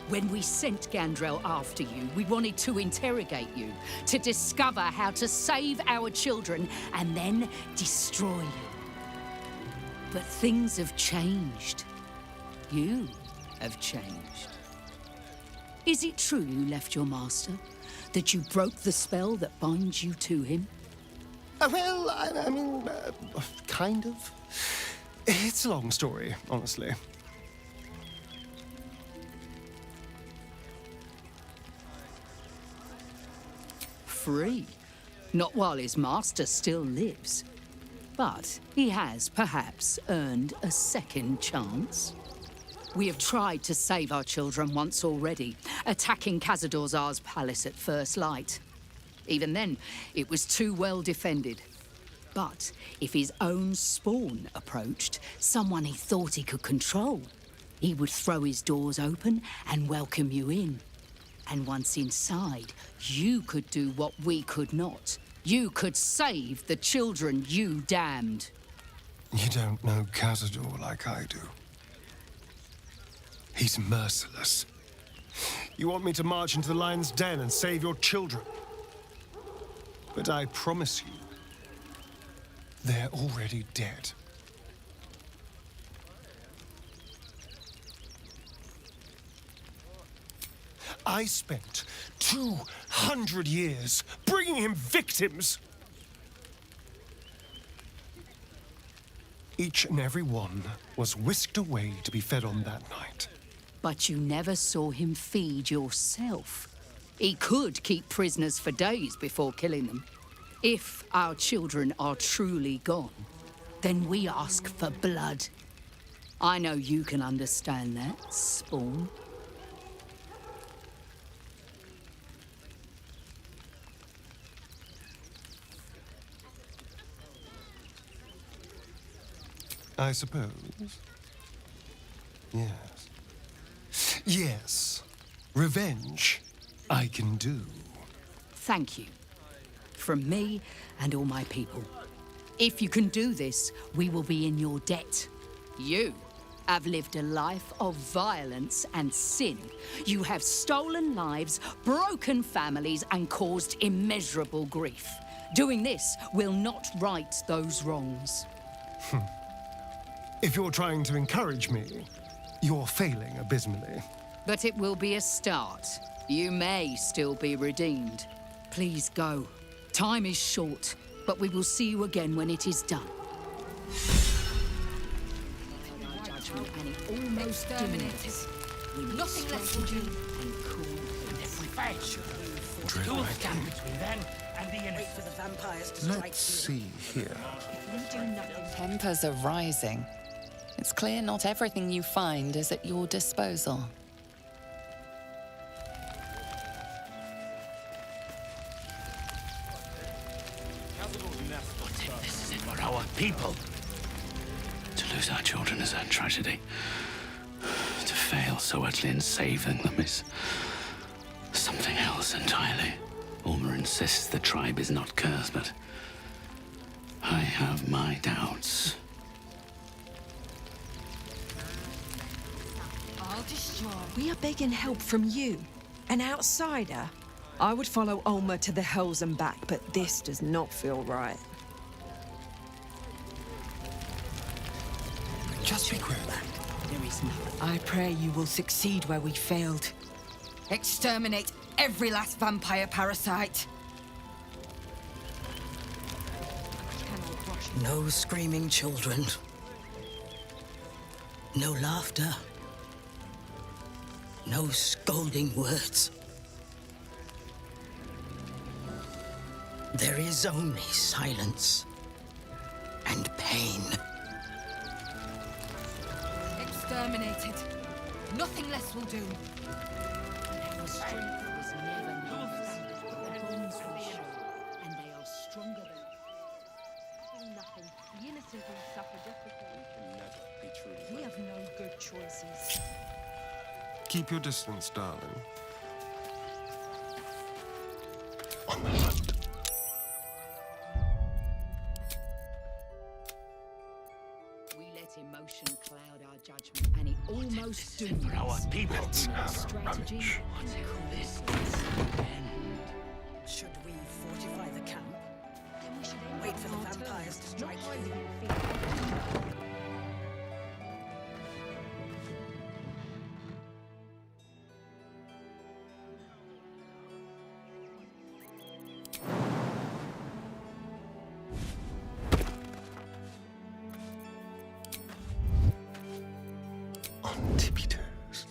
When we sent Gandrel after you, we wanted to interrogate you, to discover how to save our children and then destroy you. But things have changed. You have changed. Is it true you left your master? That you broke the spell that binds you to him? Well, I mean, kind of. It's a long story, honestly. Free. Not while his master still lives. But he has perhaps earned a second chance. We have tried to save our children once already, attacking Cazador's Palace at first light. Even then, it was too well defended. But if his own spawn approached, someone he thought he could control, he would throw his doors open and welcome you in. And once inside, you could do what we could not. You could save the children you damned. You don't know Cazador like I do. He's merciless. You want me to march into the lion's den and save your children? But I promise you, they're already dead. I spent 200 years bringing him victims. Each and every one was whisked away to be fed on that night. But you never saw him feed yourself. He could keep prisoners for days before killing them. If our children are truly gone, then we ask for blood. I know you can understand that, Spawn. I suppose. Yes. Yes. Revenge, I can do. Thank you. From me and all my people. If you can do this, we will be in your debt. You have lived a life of violence and sin. You have stolen lives, broken families, and caused immeasurable grief. Doing this will not right those wrongs. If you're trying to encourage me, you're failing abysmally. But it will be a start. You may still be redeemed. Please go. Time is short, but we will see you again when it is done. Judgment, and it almost terminated. Nothing less will do. If we fight, duel stand between them and the innocent. Wait for the vampires to strike. Let's see here. Tempers are rising. It's clear not everything you find is at your disposal. What if this is it for our people? To lose our children is a tragedy. To fail so utterly in saving them is something else entirely. Ulmer insists the tribe is not cursed, but I have my doubts. We are begging help from you, an outsider. I would follow Ulmer to the hells and back, but this does not feel right. Just be quick. There is nothing. I pray you will succeed where we failed. Exterminate every last vampire parasite. No screaming children. No laughter. No scolding words. There is only silence and pain. Exterminated. Nothing less will do. Our strength was never known. The bonds will show, and they are stronger than nothing. The innocent will suffer just because we have no good choices. Keep your distance, darling. On the hunt. We let emotion cloud our judgment, and it almost doomed our us. people. Strategy. Should we fortify the camp? Wait for the vampires to strike you. On tippy toes.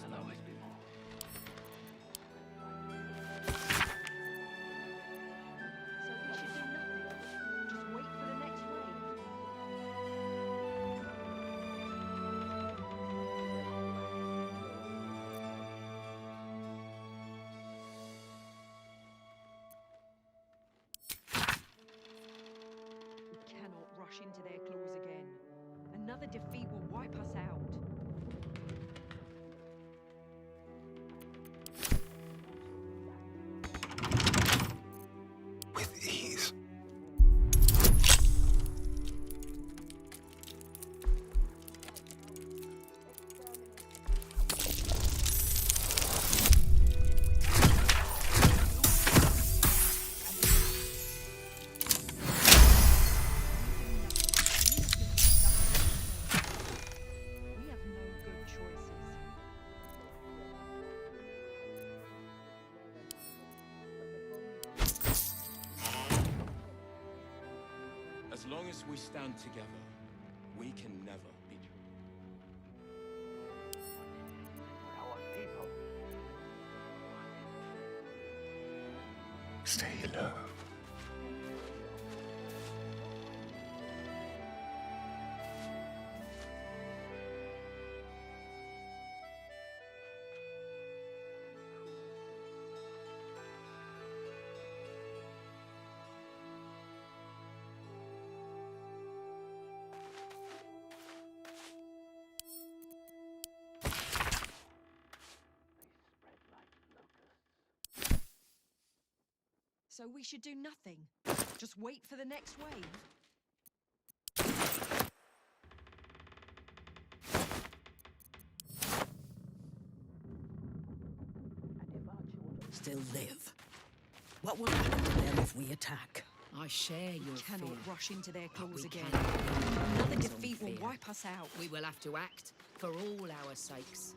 rush into their claws again. Another defeat will wipe us out. With ease. As long as we stand together, we can never be Our people. Stay low. So we should do nothing. Just wait for the next wave. Still live. What will happen to them if we attack? I share your We cannot fear. rush into their But claws we again. can. Another It's on defeat will fear. wipe us out. We will have to act for all our sakes.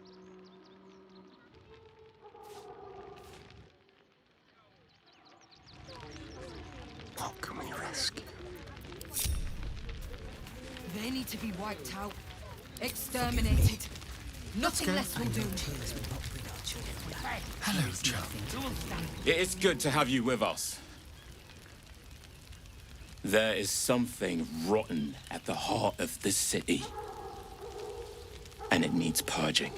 What can we rescue? They need to be wiped out. Exterminated. Nothing less will do. Hello, chum. It is good to have you with us. There is something rotten at the heart of this city. And it needs purging.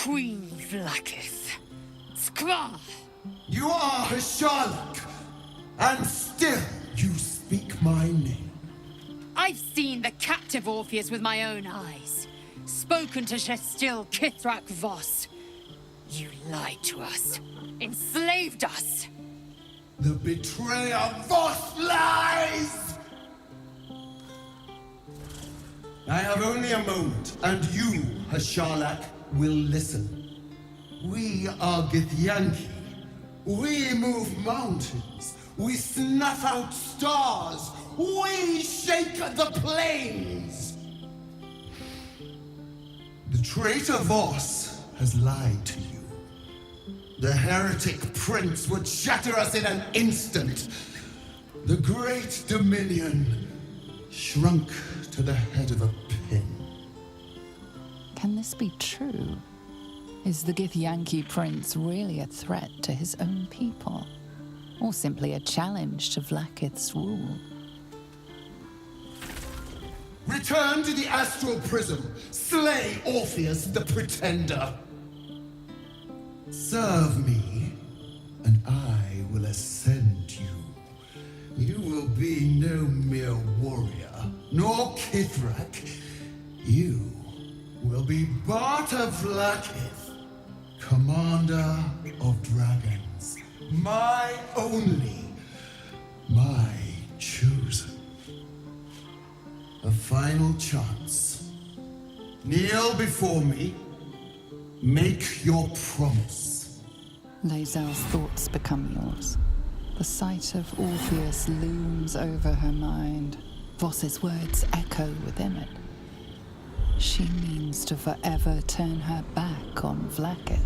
Queen Vlakith. Skra! You are Hasharlok, and still you speak my name. I've seen the captive Orpheus with my own eyes. Spoken to Shestil Kithrak Voss. You lied to us. Enslaved us. The betrayer Voss lies! I have only a moment, and you, Hasharlok, will listen. We are Githyanki. We move mountains. We snuff out stars. We shake the plains. The traitor Voss has lied to you. The heretic prince would shatter us in an instant. The great dominion shrunk to the head of a pin. Can this be true? Is the Githyanki prince really a threat to his own people? Or simply a challenge to Vlakith's rule? Return to the astral prism. Slay Orpheus the Pretender. Serve me, and I will ascend you. You will be no mere warrior, nor Kithrak. You will be Barta Vlakith, commander of dragons. My only, my chosen. A final chance. Kneel before me. Make your promise. Lae'zel's thoughts become yours. The sight of Orpheus looms over her mind. Voss's words echo within it. She means to forever turn her back on Vlakith.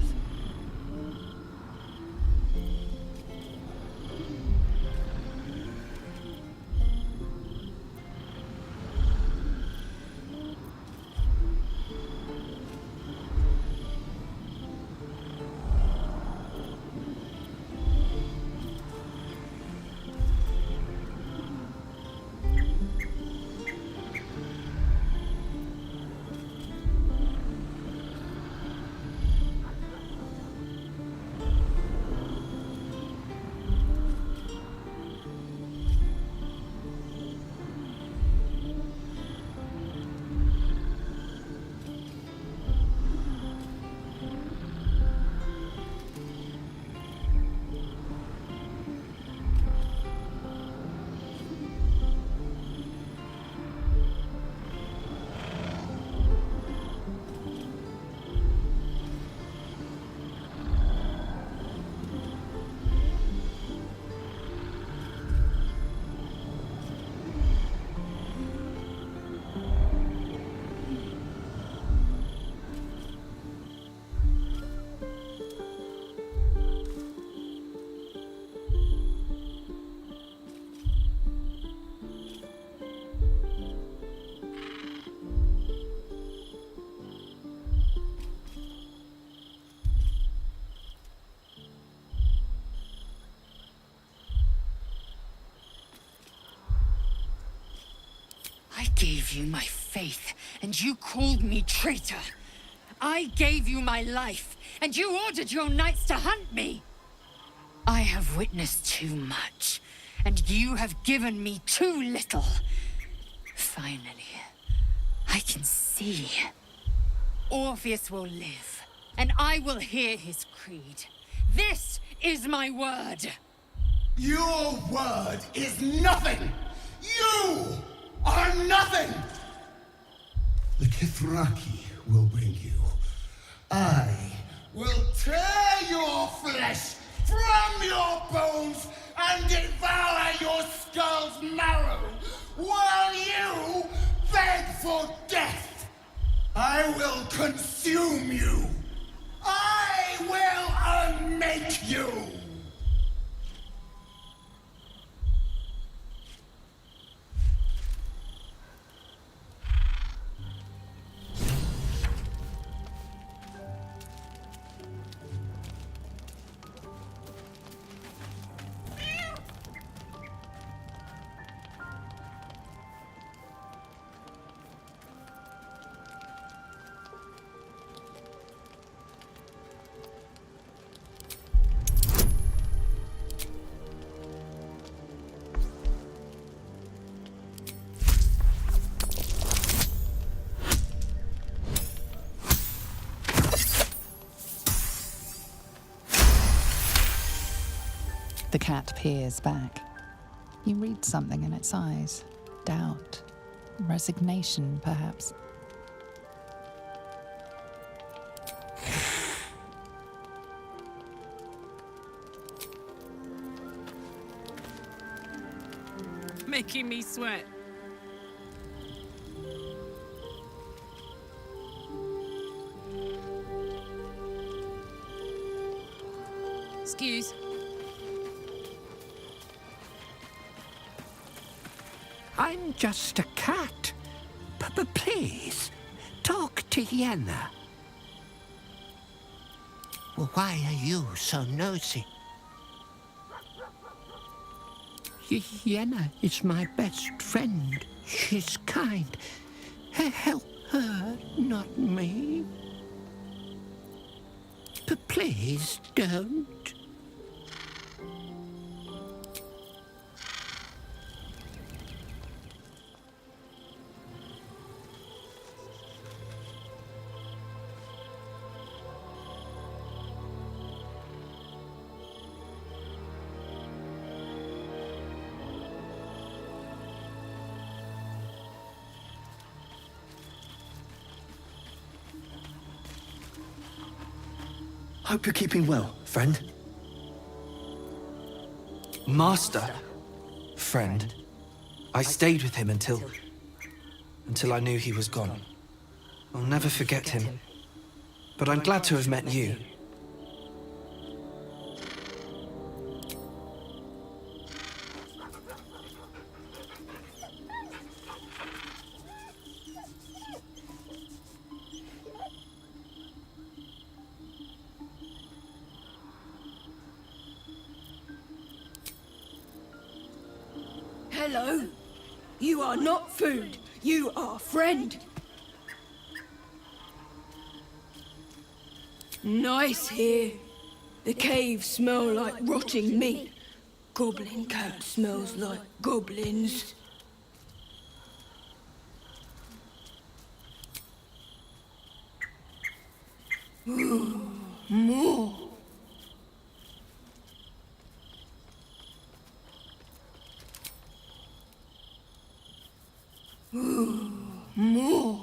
gave you my faith, and you called me traitor. I gave you my life, and you ordered your knights to hunt me. I have witnessed too much, and you have given me too little. Finally, I can see. Orpheus will live, and I will hear his creed. This is my word. Your word is nothing! You are nothing! The Kithraki will bring you. I will tear your flesh from your bones and devour your skull's marrow while you beg for death. I will consume you. I will unmake you. The cat peers back. You read something in its eyes. Doubt. Resignation, perhaps. Making me sweat. Excuse. I'm just a cat. But please, talk to Yenna. Well, why are you so nosy? Yenna is my best friend. She's kind. Help her, not me. But please don't. Hope you're keeping well, friend. Master. Friend. I stayed with him until I knew he was gone. I'll never forget him. But I'm glad to have met you. Hello. You are not food. You are friend. Nice here. The caves smell like rotting meat. Goblin camp smells like goblins. Ooh, more. Ooh, more.